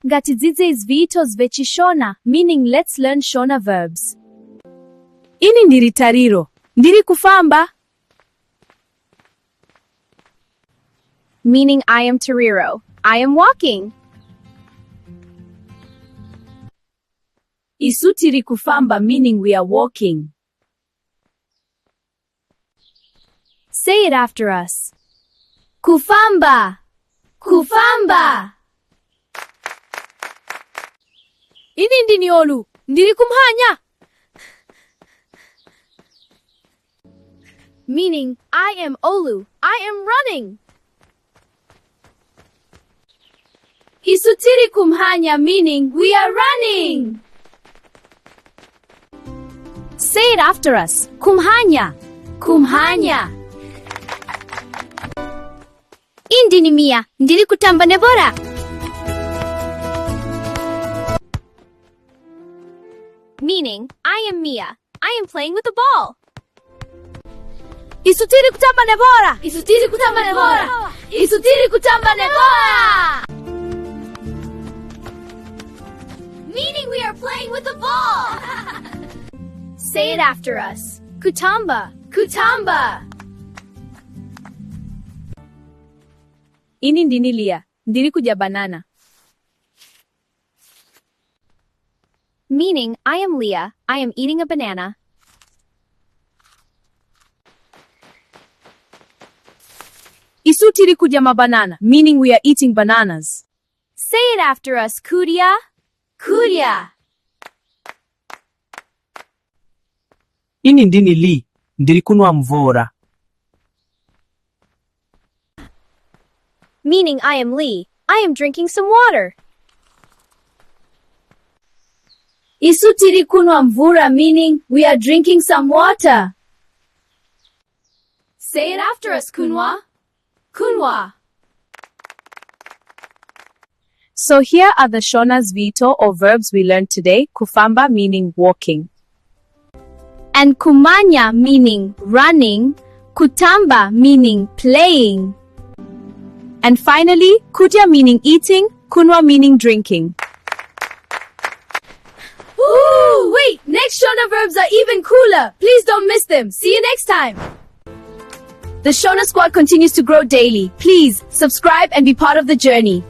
ngatidzidze izviito zvechishona, meaning let's learn Shona verbs. Ini ndiri tariro. Ndiri kufamba. Meaning I am tariro. I am walking. Isu tiri kufamba, meaning we are walking. Say it after us. Kufamba. Kufamba. Ini ndini olu. Ndiri kumhanya. Meaning I am Olu. I am running. Isu tiri kumhanya, meaning we are running. Say it after us. Kumhanya. Kumhanya. Indini Mia. Ndiri Kutamba nebora. Meaning I am Mia. I am playing with the ball. Isu tiri kutamba nebora. Isu tiri kutamba nebora. Isu tiri kutamba nebora. Meaning we are playing with the ball. Say it after us. Kutamba. Kutamba. Ini ndini Lia. Ndiri kudya banana. Meaning I am Leah. I am eating a banana. Isu tiri kudya mabanana, meaning we are eating bananas. Say it after us. Kudya. Kudya. Ini ndini Li. Ndiri kunwa mvura. Meaning I am Lee. I am drinking some water. Isu tiri kunwa mvura, meaning we are drinking some water. Say it after us. Kunwa. Kunwa. So here are the Shona's Vito or verbs we learned today. Kufamba meaning walking. And Kumhanya meaning running. Kutamba meaning playing. And finally, Kudya meaning eating. Kunwa meaning drinking. Ooh, wait! Next Shona verbs are even cooler. Please don't miss them. See you next time. The Shona Squad continues to grow daily. Please subscribe and be part of the journey.